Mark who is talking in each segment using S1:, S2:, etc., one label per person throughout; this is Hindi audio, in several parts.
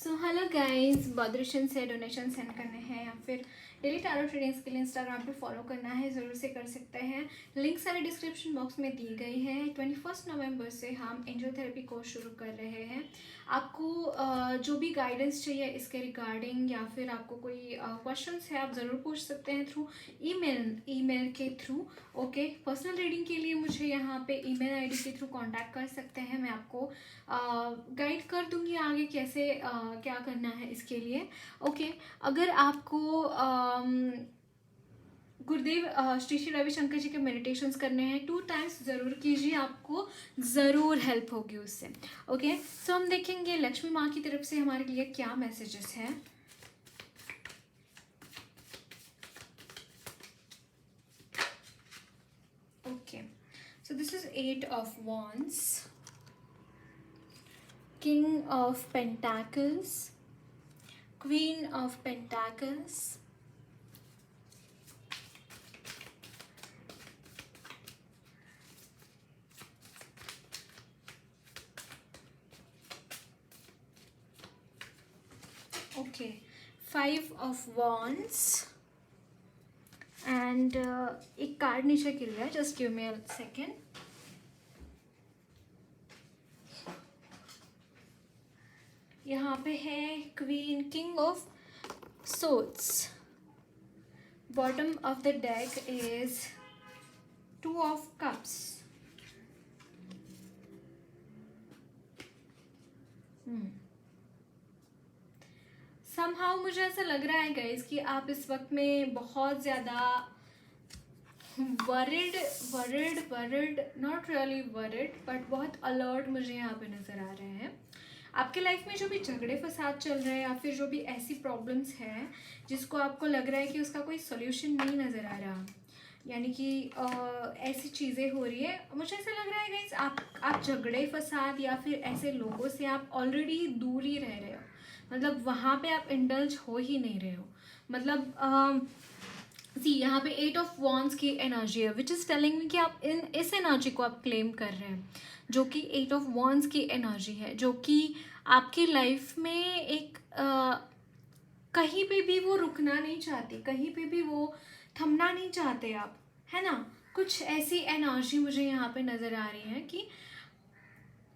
S1: सो हेलो गाइस, बद्रिशन से डोनेशन सेंड करने हैं या फिर डेली टैरो ट्रेडिंग्स के लिए इंस्टाग्राम पे फॉलो करना है, ज़रूर से कर सकते हैं। लिंक सारे डिस्क्रिप्शन बॉक्स में दी गई है। 21 नवंबर से हम एंजल थेरेपी कोर्स शुरू कर रहे हैं। आपको जो भी गाइडेंस चाहिए इसके रिगार्डिंग या फिर आपको कोई क्वेश्चंस है, आप ज़रूर पूछ सकते हैं थ्रू ईमेल के थ्रू। ओके, पर्सनल रीडिंग के लिए मुझे यहाँ पे ईमेल आईडी के थ्रू कांटेक्ट कर सकते हैं। मैं आपको गाइड कर दूंगी आगे कैसे क्या करना है इसके लिए। ओके, अगर आपको गुरुदेव श्री श्री रविशंकर जी के मेडिटेशंस करने हैं 2 टाइम्स ज़रूर कीजिए, आपको ज़रूर हेल्प होगी उससे। ओके, सो हम देखेंगे लक्ष्मी माँ की तरफ से हमारे लिए क्या मैसेजेस हैं। Okay, so this is 8 of wands, King of Pentacles, Queen of Pentacles, okay, 5 of wands and एक कार्ड नीचे गिर गया, just give me a second. यहाँ पे है queen, king of swords. Bottom of the deck is 2 of cups. Somehow मुझे ऐसा लग रहा है गाइस कि आप इस वक्त में बहुत ज़्यादा वर्रिड, नॉट रियली वर्रिड बट बहुत अलर्ट मुझे यहाँ पे नज़र आ रहे हैं। आपके लाइफ में जो भी झगड़े फसाद चल रहे हैं या फिर जो भी ऐसी प्रॉब्लम्स हैं जिसको आपको लग रहा है कि उसका कोई सोल्यूशन नहीं नज़र आ रहा, यानी कि ऐसी चीज़ें हो रही है, मुझे ऐसा लग रहा है गाइस आप झगड़े फसाद या फिर ऐसे लोगों से आप ऑलरेडी दूर ही रह रहे हो। मतलब वहाँ पे आप इंडल्ज हो ही नहीं रहे हो। मतलब यहाँ पे 8 ऑफ wands की एनर्जी है विच इज़ टेलिंग मी कि आप इस एनर्जी को आप क्लेम कर रहे हैं, जो कि 8 ऑफ wands की एनर्जी है, जो कि आपकी लाइफ में एक कहीं पे भी वो रुकना नहीं चाहती, कहीं पे भी वो थमना नहीं चाहते आप, है ना। कुछ ऐसी एनर्जी मुझे यहाँ पे नज़र आ रही है कि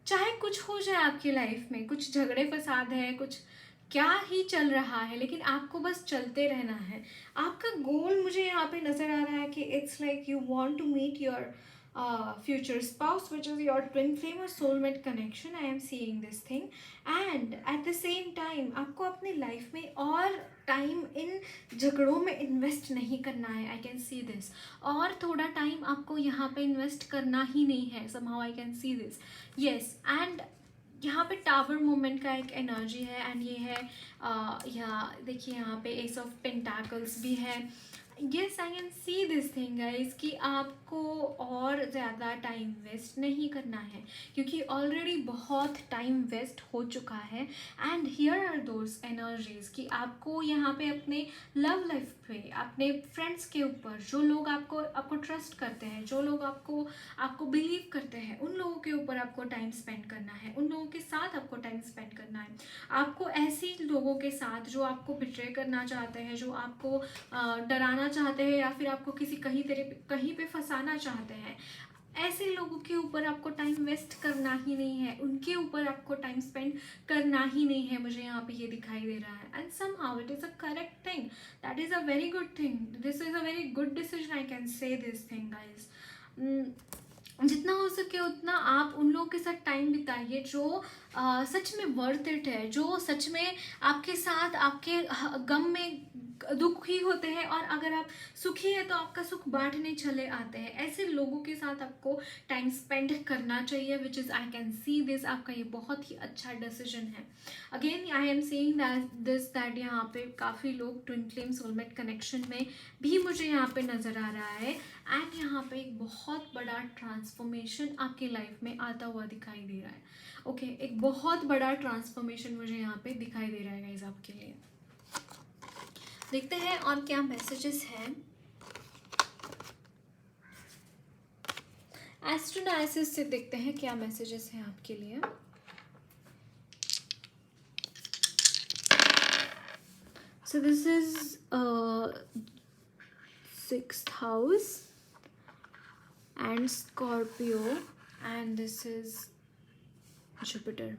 S1: चाहे कुछ हो जाए आपकी लाइफ में, कुछ झगड़े फसाद है, कुछ क्या ही चल रहा है, लेकिन आपको बस चलते रहना है। आपका गोल मुझे यहाँ पे नज़र आ रहा है कि it's like you want to meet your future spouse which is your twin flame or soulmate connection. I am seeing this thing and at the same time आपको अपनी लाइफ में और टाइम इन झगड़ों में इन्वेस्ट नहीं करना है। आई कैन सी दिस, और थोड़ा टाइम आपको यहाँ पे इन्वेस्ट करना ही नहीं है। somehow I can see this, yes। and यहाँ पे टावर मूवमेंट का एक एनर्जी है एंड ये है यहाँ देखिए, यहाँ पे एस ऑफ पेंटाकल्स भी है। Yes, I can see this thing guys कि आपको और ज़्यादा टाइम वेस्ट नहीं करना है, क्योंकि ऑलरेडी बहुत टाइम वेस्ट हो चुका है। And here are those energies कि आपको यहाँ पे अपने लव लाइफ पे, अपने फ्रेंड्स के ऊपर, जो लोग आपको ट्रस्ट करते हैं, जो लोग आपको बिलीव करते हैं, उन लोगों के ऊपर आपको टाइम स्पेंड करना है, उन लोगों के साथ आपको टाइम स्पेंड करना है। आपको ऐसे लोगों के साथ जो आपको बिट्रे करना चाहते हैं, जो आपको डराना चाहते हैं या फिर आपको कहीं पे फंसाना चाहते हैं, ऐसे लोगों के ऊपर आपको टाइम वेस्ट करना ही नहीं है, उनके ऊपर आपको टाइम स्पेंड करना ही नहीं है। मुझे यहाँ पे ये दिखाई दे रहा है and somehow it is a correct thing, that is a very good thing, this is a very good decision, I can say this thing guys. जितना हो सके उतना आप उन लोगों के साथ टाइम बिताइए जो सच में वर्थ इट है, जो सच में आपके साथ आपके गम में दुखी होते हैं, और अगर आप सुखी है तो आपका सुख बांटने चले आते हैं। ऐसे लोगों के साथ आपको टाइम स्पेंड करना चाहिए which is I can see this. आपका ये बहुत ही अच्छा डिसीजन है। Again I am saying that यहाँ पे काफ़ी लोग ट्विन फ्लेम सोलमेट कनेक्शन में भी मुझे यहाँ पे नज़र आ रहा है एंड यहाँ पे एक बहुत बड़ा ट्रांसफॉर्मेशन आपकी लाइफ में आता हुआ दिखाई दे रहा है। ओके, एक बहुत बड़ा ट्रांसफॉर्मेशन मुझे यहाँ पे दिखाई दे रहा है गाइस आपके लिए। देखते हैं और क्या मैसेजेस हैं। एस्ट्रोडायसिस से देखते हैं क्या मैसेजेस हैं आपके लिए। So this is 6th house and Scorpio, and this is Jupiter.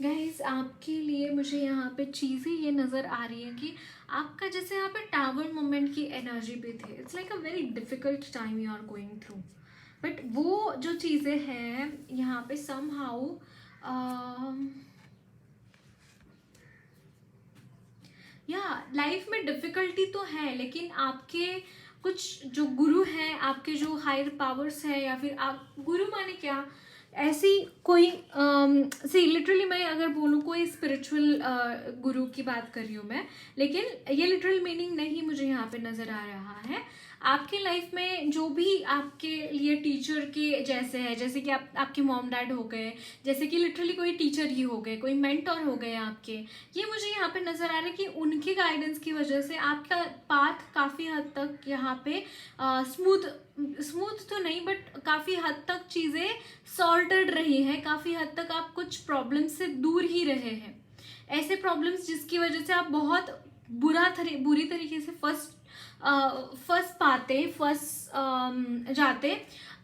S1: Guys आपके लिए मुझे यहाँ पे चीज़ें ये नज़र आ रही हैं कि आपका जैसे यहाँ पे टावर मोमेंट की एनर्जी भी थी. It's like a very difficult time you are going through, but वो जो चीज़ें हैं यहाँ पे समहाउ या लाइफ में डिफ़िकल्टी तो है, लेकिन आपके कुछ जो गुरु हैं, आपके जो हायर पावर्स हैं, या फिर आप गुरु माने क्या, ऐसी कोई सी लिटरली मैं अगर बोलूँ कोई स्पिरिचुअल गुरु की बात कर रही हूँ मैं, लेकिन ये लिटरल मीनिंग नहीं मुझे यहाँ पे नज़र आ रहा है. आपके लाइफ में जो भी आपके लिए टीचर के जैसे है, जैसे कि आपके मॉम डैड हो गए, जैसे कि लिटरली कोई टीचर ही हो गए, कोई मेंटर हो गए आपके, ये मुझे यहाँ पे नज़र आ रहा है कि उनके गाइडेंस की वजह से आपका पाथ काफ़ी हद तक यहाँ पे स्मूथ तो नहीं, बट काफ़ी हद तक चीज़ें सॉर्टेड रही हैं. काफ़ी हद तक आप कुछ प्रॉब्लम्स से दूर ही रहे हैं. ऐसे प्रॉब्लम्स जिसकी वजह से आप बहुत बुरी तरीके से फंस जाते,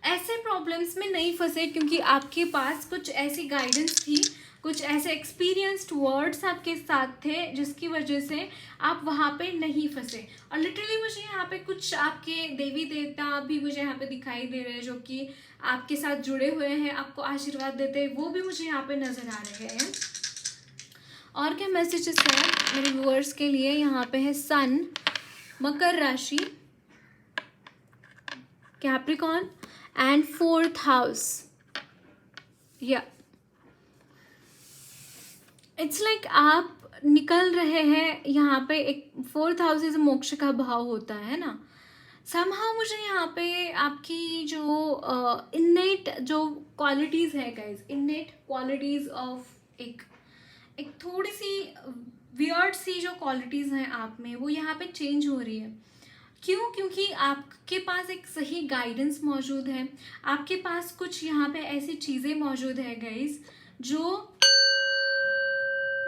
S1: ऐसे प्रॉब्लम्स में नहीं फंसे, क्योंकि आपके पास कुछ ऐसी गाइडेंस थी, कुछ ऐसे एक्सपीरियंस्ड वर्ड्स आपके साथ थे जिसकी वजह से आप वहाँ पे नहीं फंसे. और लिटरली मुझे यहाँ पे कुछ आपके देवी देवता भी मुझे यहाँ पे दिखाई दे रहे हैं जो कि आपके साथ जुड़े हुए हैं, आपको आशीर्वाद देते हैं, वो भी मुझे यहाँ पे नज़र आ रहे हैं. और क्या मैसेजेस हैं मेरे व्यूअर्स के लिए? यहाँ पे है सन, मकर राशि, कैप्रिकॉर्न एंड 4th हाउस. या इट्स लाइक आप निकल रहे हैं यहाँ पे. एक 4th हाउस इज मोक्ष का भाव होता है ना. समहाउ मुझे यहाँ पे आपकी जो इन्नेट जो क्वालिटीज़ है गाइज, इन्नेट क्वालिटीज़ ऑफ एक थोड़ी सी वियर्ड सी जो क्वालिटीज़ हैं आप में, वो यहाँ पे चेंज हो रही है. क्यों? क्योंकि आपके पास एक सही गाइडेंस मौजूद है, आपके पास कुछ यहाँ पे ऐसी चीज़ें मौजूद है गाइज, जो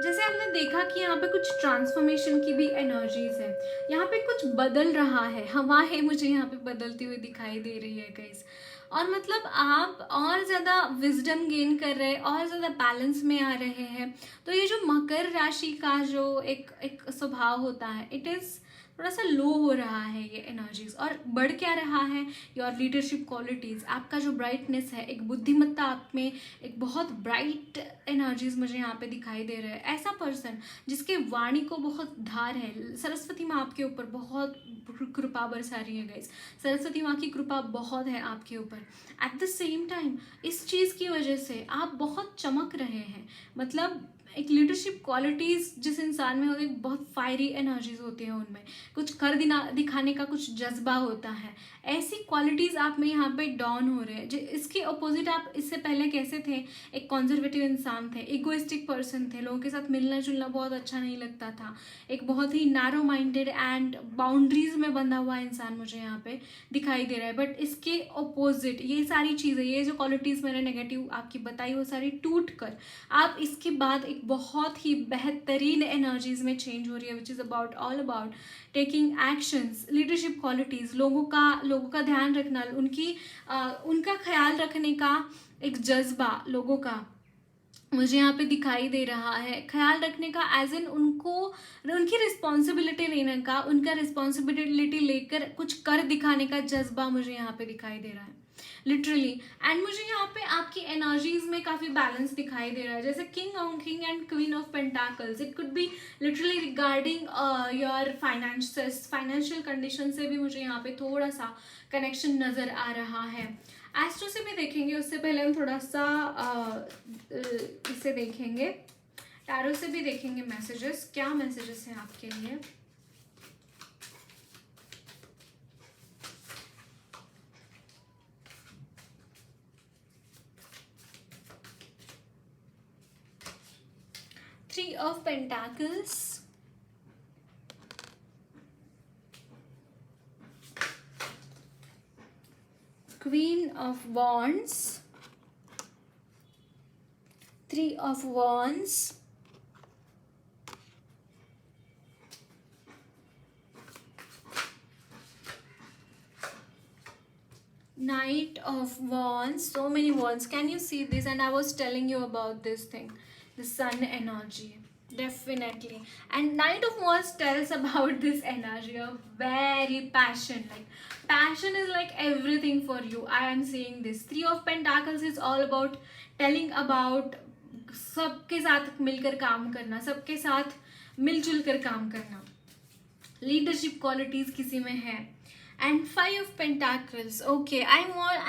S1: जैसे आपने देखा कि यहाँ पे कुछ ट्रांसफॉर्मेशन की भी एनर्जीज है, यहाँ पे कुछ बदल रहा है, हवा है मुझे यहाँ पे बदलती हुई दिखाई दे रही है गाइस. और मतलब आप और ज़्यादा विजडम गेन कर रहे हैं, और ज़्यादा बैलेंस में आ रहे हैं. तो ये जो मकर राशि का जो एक स्वभाव होता है, इट इज़ थोड़ा सा लो हो रहा है ये एनर्जीज. और बढ़ क्या रहा है? योर लीडरशिप क्वालिटीज़, आपका जो ब्राइटनेस है, एक बुद्धिमत्ता आप में, एक बहुत ब्राइट एनर्जीज मुझे यहाँ पे दिखाई दे रहा है. ऐसा पर्सन जिसके वाणी को बहुत धार है. सरस्वती माँ आपके ऊपर बहुत कृपा बरसा रही है गाइस. सरस्वती माँ की कृपा बहुत है आपके ऊपर. एट द सेम टाइम इस चीज़ की वजह से आप बहुत चमक रहे हैं. मतलब एक लीडरशिप क्वालिटीज़ जिस इंसान में होती है, बहुत फायरी एनर्जीज होती हैं उनमें, कुछ कर दिखाने का कुछ जज्बा होता है. ऐसी क्वालिटीज़ आप में यहाँ पे डाउन हो रहे हैं. इसके अपोजिट आप इससे पहले कैसे थे? एक कंजर्वेटिव इंसान थे, इगोइस्टिक पर्सन थे, लोगों के साथ मिलना जुलना बहुत अच्छा नहीं लगता था, एक बहुत ही नैरो माइंडेड एंड बाउंड्रीज में बंधा हुआ इंसान मुझे यहाँ पे दिखाई दे रहा है. बट इसके अपोजिट ये सारी चीज़ें, ये जो क्वालिटीज़ मैंने नेगेटिव आपकी बताई, वो सारी टूट कर आप इसके बाद एक बहुत ही बेहतरीन एनर्जीज में चेंज हो रही है, which is about all about taking actions, leadership qualities, लोगों का ध्यान रखना, उनका ख्याल रखने का एक जज्बा लोगों का मुझे यहाँ पे दिखाई दे रहा है. ख्याल रखने का एज इन उनकी रिस्पॉन्सिबिलिटी लेने का, उनका रिस्पॉन्सिबिलिटी लेकर कुछ कर दिखाने का जज्बा मुझे यहाँ पे दिखाई दे रहा है लिटरली. एंड मुझे यहाँ पे आपकी एनर्जीज में काफ़ी बैलेंस दिखाई दे रहा है. जैसे king and queen of pentacles, it could be literally regarding your financial condition से भी मुझे यहाँ पे थोड़ा सा कनेक्शन नज़र आ रहा है. एस्ट्रो से भी देखेंगे, उससे पहले हम थोड़ा सा इसे देखेंगे, टैरो से भी देखेंगे मैसेजेस, क्या मैसेजेस हैं आपके लिए. Three of Pentacles, Queen of Wands, Three of Wands, Knight of Wands, so many wands. Can you see this? And I was telling you about this thing, the sun energy. Definitely. And Knight of Wands tells about this energy of very passion. Like passion is like everything for you. I am seeing this. Three of Pentacles is all about telling about सबके साथ मिलकर काम करना, सबके साथ मिलजुल कर काम करना, लीडरशिप क्वालिटीज किसी में है. And 5 of Pentacles. Okay, I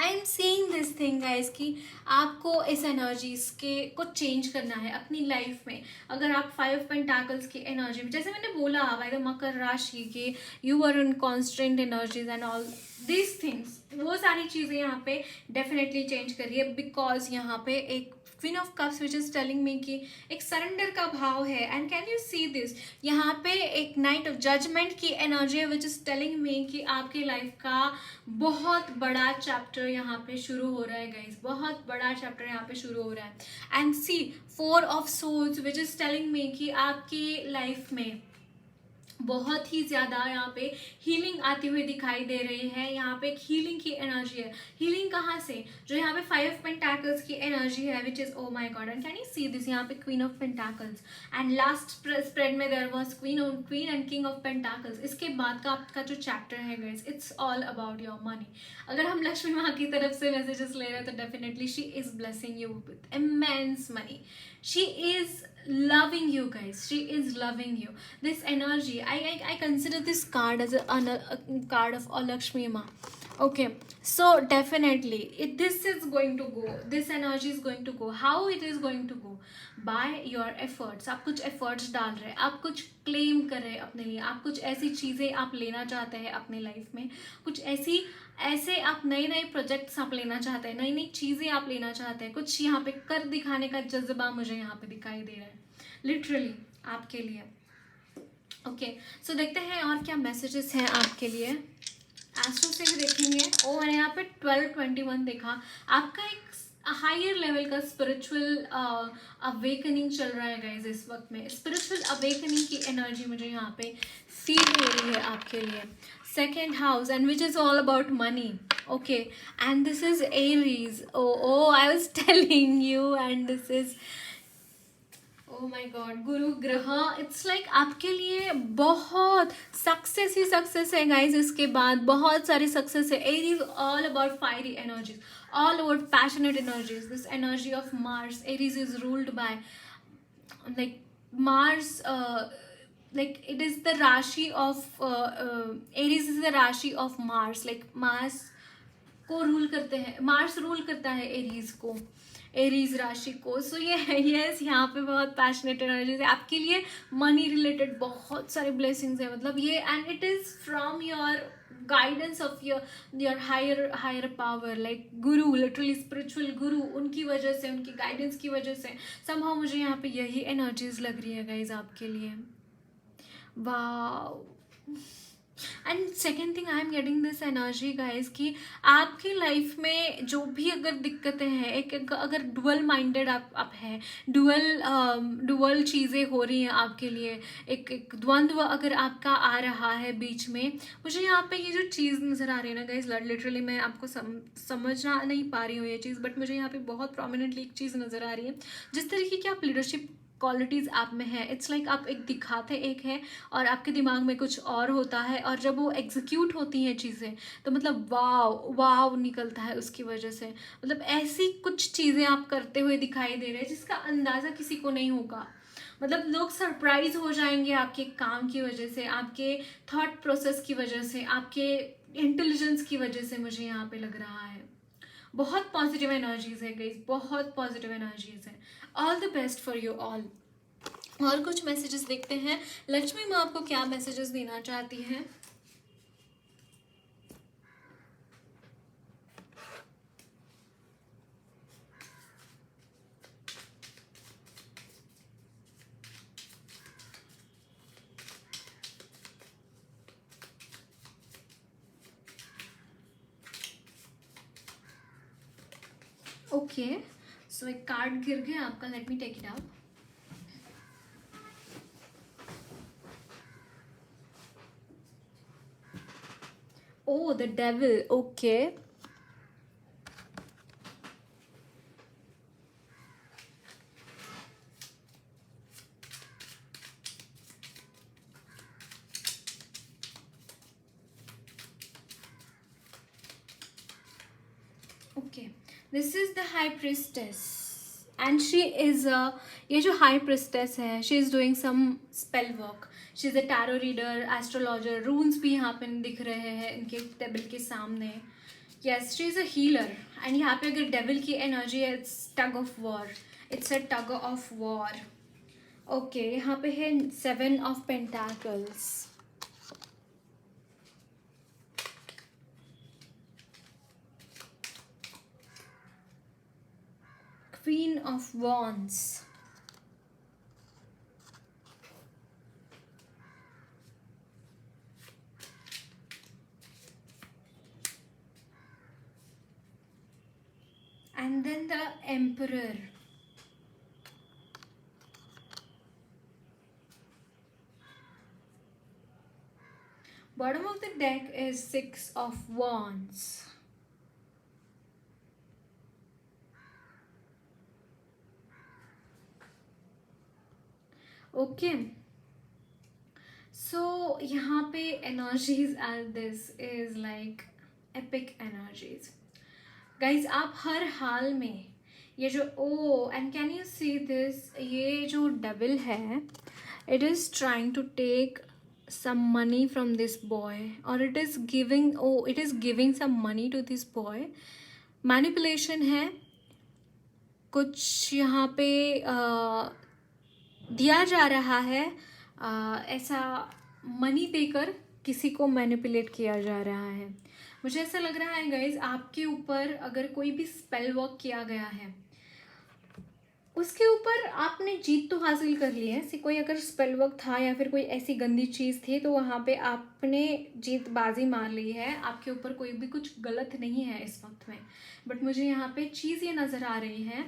S1: am seeing this thing guys कि आपको इस एनर्जीज के को चेंज करना है अपनी लाइफ में. अगर आप 5 of Pentacles की एनर्जी में, जैसे मैंने बोला बाय द मकर राशि के you are in constant energies and all this things, वो सारी चीज़ें यहाँ पे डेफिनेटली चेंज करिए. बिकॉज यहाँ पे एक queen of cups which is telling me कि एक सरेंडर का भाव है. And can you see this, यहाँ पे एक नाइट ऑफ जजमेंट की एनर्जी है विच इज टेलिंग मी कि आपकी लाइफ का बहुत बड़ा चैप्टर यहाँ पे शुरू हो रहा है गाइज, बहुत बड़ा चैप्टर यहाँ पे शुरू हो रहा है. And see 4 of Swords which is telling me कि आपकी लाइफ में बहुत ही ज़्यादा यहाँ पे हीलिंग आती हुई दिखाई दे रही है. यहाँ पे एक हीलिंग की एनर्जी है. हीलिंग कहाँ से? जो यहाँ पे 5 of Pentacles की एनर्जी है which is oh my god. And can you see this, यहाँ पे queen of pentacles and last spread में there was queen and king of pentacles. इसके बाद का आपका जो चैप्टर है guys, it's all about your money. अगर हम लक्ष्मी माँ की तरफ से मैसेजेस ले रहे हैं तो definitely she is blessing you with immense money. She is loving you guys, she is loving you. This energy, I consider this card as a card of Lakshmi Ma. Okay, so definitely this is going to go, this energy is going to go. How it is going to go? By your efforts. आप कुछ efforts डाल रहे हैं, आप कुछ claim कर रहे हैं अपने लिए, आप कुछ ऐसी चीज़ें आप लेना चाहते हैं अपने लाइफ में, कुछ ऐसे आप नए नए प्रोजेक्ट्स आप लेना चाहते हैं, नई नई चीज़ें आप लेना चाहते हैं, कुछ यहाँ पे कर दिखाने का जज्बा मुझे यहाँ पे दिखाई दे रहा है लिटरली आपके लिए. ओके, सो देखते हैं और क्या मैसेजेस हैं आपके लिए. एस्ट्रो से भी देखेंगे. ओ मैंने यहाँ पे 1221 देखा. आपका एक हायर लेवल का स्पिरिचुअल अवेकनिंग चल रहा है गाइज इस वक्त में. स्पिरिचुअल अवेकनिंग की एनर्जी मुझे यहाँ पे फील हो रही है आपके लिए. Second house, and which is all about money. Okay, and this is Aries. Oh, I was telling you. And this is, oh my god, गुरु ग्रह. इट्स लाइक आपके लिए बहुत सक्सेस ही सक्सेस है गाइज. इसके बाद बहुत सारी सक्सेस है. Aries all about fiery energies, all about passionate energies. This energy of Mars, Aries is ruled by like Mars. Like it is the rashi of Aries is the rashi of Mars. Like Mars को रूल करते हैं, मार्स रूल करता है एरीज को, एरीज राशि को. सो ये यस, यहाँ पे बहुत पैशनेट एनर्जीज है आपके लिए. मनी रिलेटेड बहुत सारे ब्लेसिंग्स है मतलब ये. And it is from your guidance of your higher power. Like guru, literally spiritual guru, उनकी वजह से, उनकी गाइडेंस की वजह से समहाउ मुझे यहाँ पे यही एनर्जीज लग रही है गाइज आपके लिए. Wow. And second thing, I am getting this energy guys कि आपकी लाइफ में जो भी अगर दिक्कतें हैं, एक अगर डुअल माइंडेड आप हैं, डुअल चीज़ें हो रही हैं आपके लिए, एक द्वंद्व अगर आपका आ रहा है बीच में. मुझे यहाँ पे ये जो चीज़ नज़र आ रही है ना गाइज, लिटरली मैं आपको समझना नहीं पा रही हूँ ये चीज़, बट मुझे यहाँ पे बहुत प्रोमिनेंटली एक चीज़ नज़र आ रही है. जिस तरीके की आप लीडरशिप क्वालिटीज़ आप में है, इट्स लाइक आप एक दिखाते एक है और आपके दिमाग में कुछ और होता है, और जब वो एग्जीक्यूट होती हैं चीज़ें तो मतलब वाव वाव निकलता है उसकी वजह से. मतलब ऐसी कुछ चीज़ें आप करते हुए दिखाई दे रहे हैं जिसका अंदाज़ा किसी को नहीं होगा. मतलब लोग सरप्राइज हो जाएंगे आपके काम की वजह से, आपके थॉट प्रोसेस की वजह से, आपके इंटेलिजेंस की वजह से. मुझे यहाँ पे लग रहा है बहुत पॉजिटिव एनर्जीज है गाइस, बहुत पॉजिटिव एनर्जीज है. All the best for you all. और कुछ मैसेजेस देखते हैं. लक्ष्मी माँ आपको क्या मैसेजेस देना चाहती हैं. ओके, सो एक कार्ड गिर गया आपका. Let me take it out. Oh, the devil. Okay. This is the high priestess and she is ये जो हाई प्रिस्टेस है, she is doing some spell work. She is a tarot reader, astrologer. Runes भी यहाँ पे दिख रहे हैं इनके टेबल के सामने. Yes, she is a healer. And यहाँ पे अगर डेविल की एनर्जी है, it's tug of war. It's a tug of war. Okay, यहाँ पे है 7 of pentacles. Queen of Wands. And then the Emperor. Bottom of the deck is 6 of Wands. Okay, so यहाँ पे energies at this is like epic energies. Guys, आप हर हाल में ये जो and can you see this, ये जो डेविल है, it is trying to take some money from this boy, or it is giving some money to this boy. Manipulation है कुछ यहाँ पे. दिया जा रहा है ऐसा मनी देकर किसी को मैनिपुलेट किया जा रहा है. मुझे ऐसा लग रहा है गाइज, आपके ऊपर अगर कोई भी स्पेल वर्क किया गया है, उसके ऊपर आपने जीत तो हासिल कर ली है. कोई अगर स्पेल वर्क था या फिर कोई ऐसी गंदी चीज़ थी, तो वहाँ पे आपने जीतबाजी मार ली है. आपके ऊपर कोई भी कुछ गलत नहीं है इस वक्त में. बट मुझे यहाँ पे चीज़ ये नज़र आ रही है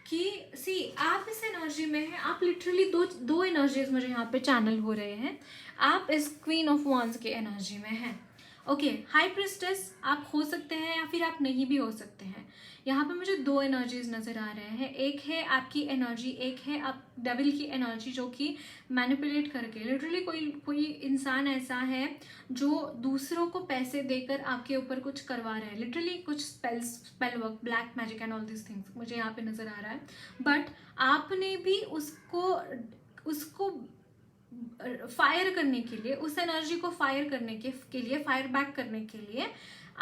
S1: कि आप इस एनर्जी में हैं. आप लिटरली दो एनर्जीज मुझे यहाँ पे चैनल हो रहे हैं. आप इस क्वीन ऑफ वॉन्ड्स के एनर्जी में हैं. ओके, हाई प्रिस्टेस आप हो सकते हैं या फिर आप नहीं भी हो सकते हैं. यहाँ पे मुझे 2 एनर्जीज नज़र आ रहे हैं. एक है आपकी एनर्जी, एक है आप डेविल की एनर्जी, जो कि मैनिपुलेट करके लिटरली कोई इंसान ऐसा है जो दूसरों को पैसे देकर आपके ऊपर कुछ करवा रहा है. लिटरली कुछ spell work, black magic and all this things मुझे यहाँ पे नज़र आ रहा है. बट आपने भी उसको फायर करने के लिए, उस एनर्जी को फायर करने के लिए, फायर बैक करने के लिए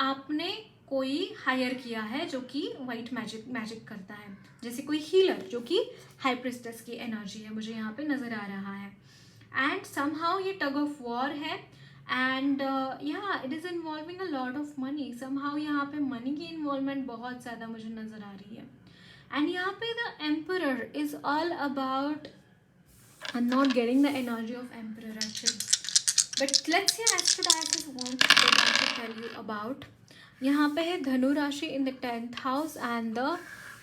S1: आपने कोई हायर किया है जो कि वाइट मैजिक करता है. जैसे कोई हीलर जो कि हाई प्रिस्टेस की एनर्जी है, मुझे यहाँ पे नज़र आ रहा है. एंड समहाउ ये टग ऑफ वॉर है. And it is involving a lot of money. Somehow यहाँ पे मनी की इन्वॉल्वमेंट बहुत ज़्यादा मुझे नज़र आ रही है. एंड यहाँ पे the emperor is all about, I'm not getting the energy of Emperor actually. But let's see Astrodiasis wants to tell you about. यहाँ पे है धनु राशि in the 10th house and the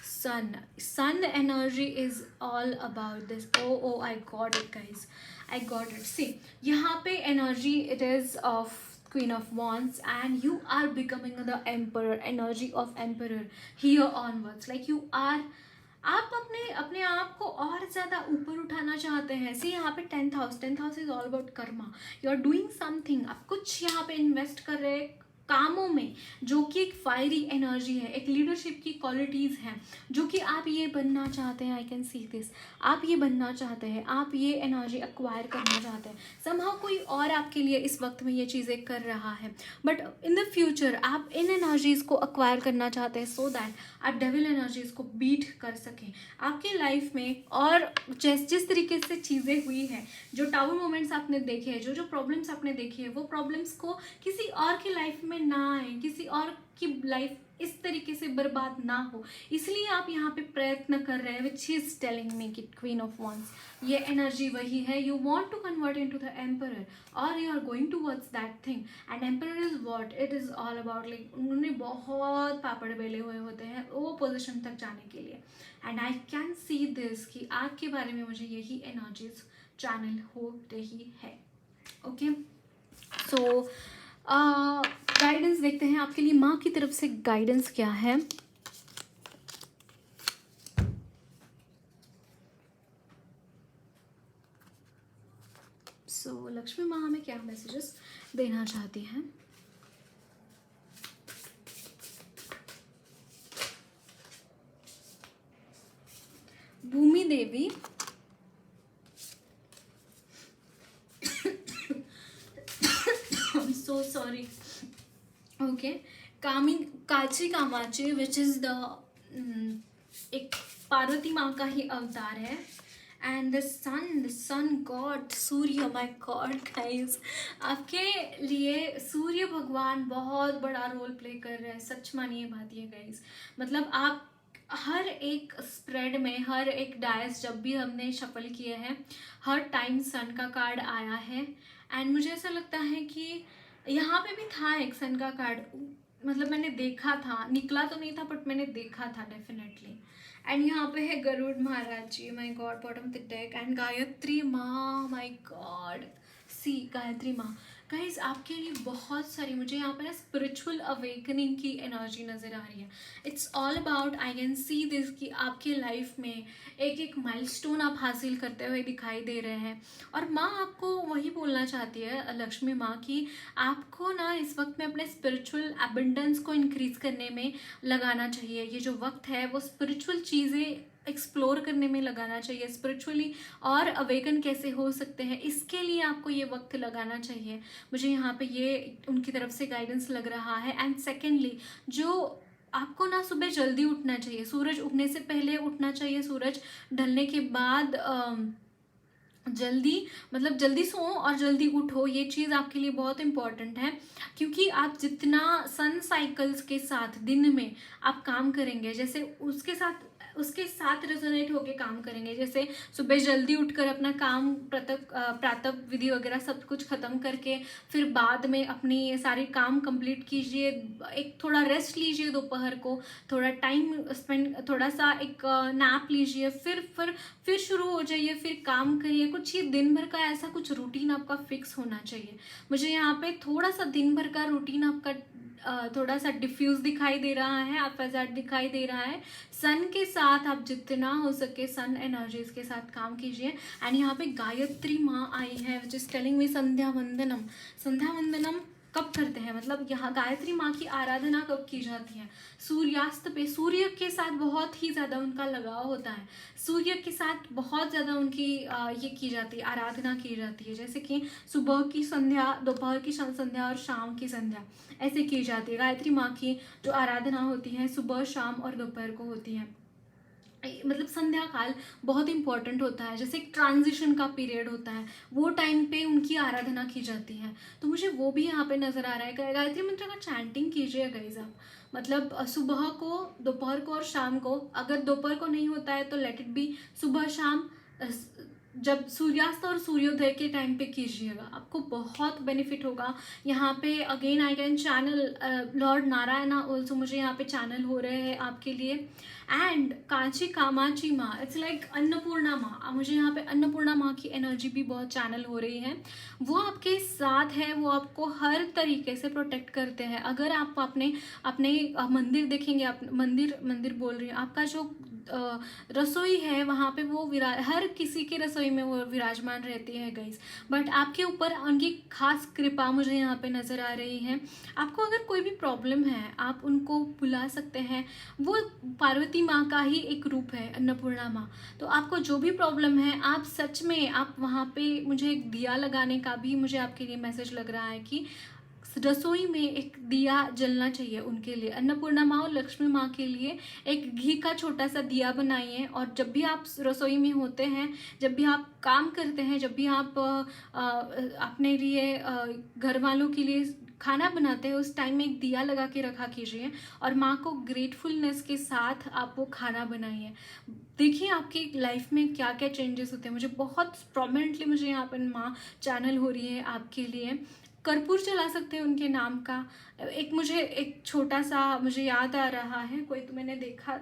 S1: sun. Sun energy is all about this. Oh, I got it guys. I got it. See, यहाँ पे energy it is of Queen of Wands and you are becoming the Emperor. Energy of Emperor here onwards. Like you are, आप अपने आप को और ज़्यादा ऊपर उठाना चाहते हैं. सी यहाँ पे 10th house is all about karma. You are doing something. आप कुछ यहाँ पे इन्वेस्ट कर रहे हैं कामों में जो कि एक फायरी एनर्जी है, एक लीडरशिप की क्वालिटीज़ हैं जो कि आप ये बनना चाहते हैं. I can see this. आप ये बनना चाहते हैं, आप ये एनर्जी एक्वायर करना चाहते हैं. समहाउ कोई और आपके लिए इस वक्त में ये चीज़ें कर रहा है, बट इन द फ्यूचर आप इन एनर्जीज़ को एक्वायर करना चाहते हैं सो दैट आप डेविल एनर्जीज़ को बीट कर सकें आपकी लाइफ में. और जिस तरीके से चीज़ें हुई हैं, जो टावर मोमेंट्स आपने देखे हैं, जो प्रॉब्लम्स आपने देखी है, वो प्रॉब्लम्स को किसी और की लाइफ में ना आए, किसी और की लाइफ इस तरीके से बर्बाद ना हो, इसलिए आप यहाँ पे प्रयत्न कर रहे हैं. Which she is telling me कि क्वीन ऑफ वॉन्ड्स ये एनर्जी वही है. You want to convert into the emperor और you are going towards that thing. And emperor is what it is all about. Like उन्होंने बहुत पापड़ बेले हुए होते हैं वो पोजिशन तक जाने के लिए. And I can see this कि आपके बारे में मुझे यही एनर्जीज चैनल हो रही है. ओके, सो गाइडेंस देखते हैं आपके लिए माँ की तरफ से गाइडेंस क्या है. सो लक्ष्मी माँ हमें क्या मैसेजेस देना चाहती हैं. So sorry. ओके, कामी काची कामाची विच इज़ द एक पार्वती माँ का ही अवतार है। And the sun god Surya, my god guys, आपके लिए सूर्य भगवान बहुत बड़ा रोल प्ले कर रहे हैं। सच मानिए बात ये गाइस, मतलब आप हर एक स्प्रेड में, हर एक डायस जब भी हमने शफल किए हैं, हर टाइम सन का कार्ड आया है। एंड मुझे ऐसा लगता है कि यहाँ पे भी था एक सन का कार्ड, मतलब मैंने देखा था, निकला तो नहीं था बट मैंने देखा था डेफिनेटली। एंड यहाँ पे है Garud Maharaj ji, my god, bottom the deck. And Gayatri माँ, माय गॉड, सी गायत्री माँ। गाइस आपके लिए बहुत सारी, मुझे यहाँ पे ना स्पिरिचुअल अवेकनिंग की एनर्जी नज़र आ रही है। It's all about, I can see this, कि आपके लाइफ में एक एक माइलस्टोन आप हासिल करते हुए दिखाई दे रहे हैं। और माँ आपको वही बोलना चाहती है, लक्ष्मी माँ, कि आपको ना इस वक्त में अपने स्पिरिचुअल एबंडेंस को इंक्रीज करने में लगाना चाहिए। ये जो वक्त है वो स्पिरिचुअल चीज़ें एक्सप्लोर करने में लगाना चाहिए, स्पिरिचुअली और अवेकन कैसे हो सकते हैं इसके लिए आपको ये वक्त लगाना चाहिए। मुझे यहाँ पे ये उनकी तरफ से गाइडेंस लग रहा है। एंड सेकेंडली, जो आपको ना सुबह जल्दी उठना चाहिए, सूरज उगने से पहले उठना चाहिए, सूरज ढलने के बाद जल्दी, मतलब जल्दी सो और जल्दी उठो, ये चीज़ आपके लिए बहुत इंपॉर्टेंट है। क्योंकि आप जितना सन साइकिल्स के साथ दिन में आप काम करेंगे, जैसे उसके साथ रेजोनेट होके काम करेंगे, जैसे सुबह जल्दी उठकर अपना काम प्रातः विधि वगैरह सब कुछ ख़त्म करके फिर बाद में अपनी सारी काम कंप्लीट कीजिए, एक थोड़ा रेस्ट लीजिए, दोपहर को थोड़ा टाइम स्पेंड, थोड़ा सा एक नैप लीजिए, फिर शुरू हो जाइए, फिर काम करिए। कुछ ये दिन भर का ऐसा कुछ रूटीन आपका फिक्स होना चाहिए। मुझे यहाँ पे थोड़ा सा दिन भर का रूटीन आपका थोड़ा सा डिफ्यूज दिखाई दे रहा है, अपोजिट दिखाई दे रहा है। सन के साथ आप जितना हो सके सन एनर्जीज के साथ काम कीजिए। एंड यहाँ पे गायत्री माँ आई है विच इज टेलिंग मी संध्या वंदनम। संध्या वंदनम कब करते हैं, मतलब यहाँ गायत्री माँ की आराधना कब की जाती है? सूर्यास्त पे, सूर्य के साथ बहुत ही ज़्यादा उनका लगाव होता है, सूर्य के साथ बहुत ज़्यादा उनकी ये की जाती है, आराधना की जाती है। जैसे कि सुबह की संध्या, दोपहर की संध्या और शाम की संध्या ऐसे की जाती है। गायत्री माँ की जो आराधना होती है सुबह, शाम और दोपहर को होती है। मतलब संध्या काल बहुत इंपॉर्टेंट होता है, जैसे एक ट्रांजिशन का पीरियड होता है, वो टाइम पे उनकी आराधना की जाती है। तो मुझे वो भी यहाँ पे नज़र आ रहा है। गायत्री मंत्र का चैंटिंग कीजिए गाइस आप, मतलब सुबह को, दोपहर को और शाम को। अगर दोपहर को नहीं होता है तो लेट इट बी सुबह शाम, जब सूर्यास्त और सूर्योदय के टाइम पे कीजिएगा, आपको बहुत बेनिफिट होगा। यहाँ पे again I can channel Lord Narayana also, मुझे यहाँ पे चैनल हो रहे हैं आपके लिए। एंड कांची कामाची माँ, इट्स लाइक अन्नपूर्णा माँ, मुझे यहाँ पे अन्नपूर्णा माँ की एनर्जी भी बहुत चैनल हो रही है। वो आपके साथ है, वो आपको हर तरीके से प्रोटेक्ट करते हैं। अगर आप अपने मंदिर देखेंगे, आप मंदिर बोल रही हूँ, आपका जो रसोई है वहाँ पे वो हर किसी के रसोई में वो विराजमान रहती है गाइस। बट आपके ऊपर उनकी खास कृपा मुझे यहाँ पे नज़र आ रही है। आपको अगर कोई भी प्रॉब्लम है आप उनको बुला सकते हैं, वो पार्वती माँ का ही एक रूप है, अन्नपूर्णा माँ। तो आपको जो भी प्रॉब्लम है, आप सच में आप वहाँ पे, मुझे एक दिया लगाने का भी मुझे आपके लिए मैसेज लग रहा है कि रसोई में एक दिया जलना चाहिए उनके लिए। अन्नपूर्णा माँ और लक्ष्मी माँ के लिए एक घी का छोटा सा दिया बनाइए, और जब भी आप रसोई में होते हैं, जब भी आप काम करते हैं, जब भी आप अपने लिए घर वालों के लिए खाना बनाते हैं, उस टाइम में एक दिया लगा के रखा कीजिए और माँ को ग्रेटफुलनेस के साथ आप वो खाना बनाइए। देखिए आपकी लाइफ में क्या क्या चेंजेस होते हैं। मुझे बहुत प्रोमिनेंटली मुझे यहाँ पर माँ चैनल हो रही है आपके लिए। कर्पूर चला सकते हैं उनके नाम का। मुझे एक छोटा सा मुझे याद आ रहा है, कोई तो मैंने देखा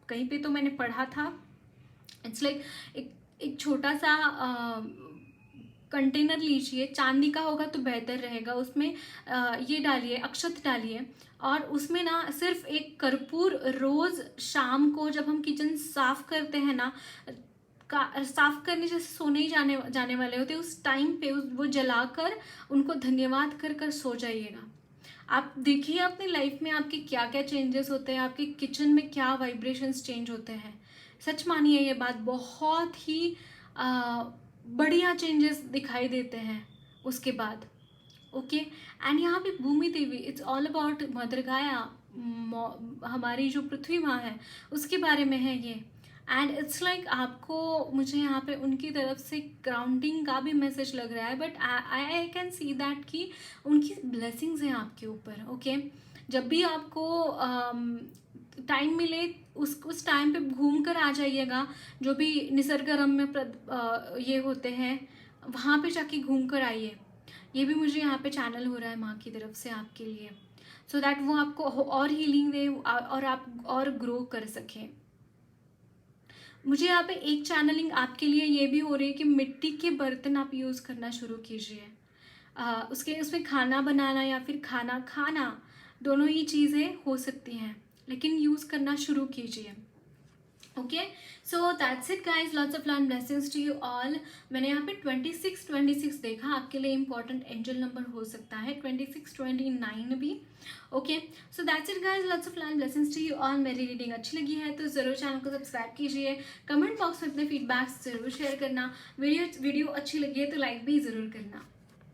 S1: कहीं पे तो मैंने पढ़ा था, इट्स लाइक एक छोटा सा कंटेनर लीजिए, चांदी का होगा तो बेहतर रहेगा, उसमें ये डालिए, अक्षत डालिए, और उसमें ना सिर्फ एक कर्पूर रोज़ शाम को जब हम किचन साफ करते हैं ना, साफ करने जैसे सोने ही जाने वाले होते हैं, उस टाइम पे वो जलाकर उनको धन्यवाद कर सो जाइएगा। आप देखिए अपनी लाइफ में आपके क्या क्या चेंजेस होते हैं, आपके किचन में क्या वाइब्रेशंस चेंज होते हैं। सच मानिए ये बात, बहुत ही बढ़िया चेंजेस दिखाई देते हैं उसके बाद। ओके। एंड यहाँ पे भूमि देवी, इट्स ऑल अबाउट मदर गाया, हमारी जो पृथ्वी माँ है उसके बारे में है ये। एंड इट्स लाइक आपको, मुझे यहाँ पे उनकी तरफ से ग्राउंडिंग का भी मैसेज लग रहा है, but I can see that कि उनकी ब्लेसिंग्स हैं आपके ऊपर। ओके, जब भी आपको टाइम मिले उस टाइम पे घूम कर आ जाइएगा, जो भी निसर्गरम्य ये होते हैं वहाँ पे जाके घूम कर आइए। ये भी मुझे यहाँ पे चैनल हो रहा है माँ की तरफ से आपके लिए, सो दैट वो आपको और हीलिंग दे और आप और ग्रो कर सकें। मुझे यहाँ पे एक चैनलिंग आपके लिए ये भी हो रही है कि मिट्टी के बर्तन आप यूज़ करना शुरू कीजिए। उसमें खाना बनाना या फिर खाना खाना दोनों ही चीज़ें हो सकती हैं, लेकिन यूज़ करना शुरू कीजिए। Okay, so that's it guys, lots of love and blessings to you all. मैंने यहाँ पे 26 देखा, आपके लिए इंपॉर्टेंट एंजल नंबर हो सकता है 26 29 भी। Okay, so that's it guys, lots of love and blessings to you all. मेरी रीडिंग अच्छी लगी है तो ज़रूर चैनल को सब्सक्राइब कीजिए, कमेंट बॉक्स में अपने फीडबैक्स ज़रूर शेयर करना, वीडियो अच्छी लगी है तो लाइक भी ज़रूर करना।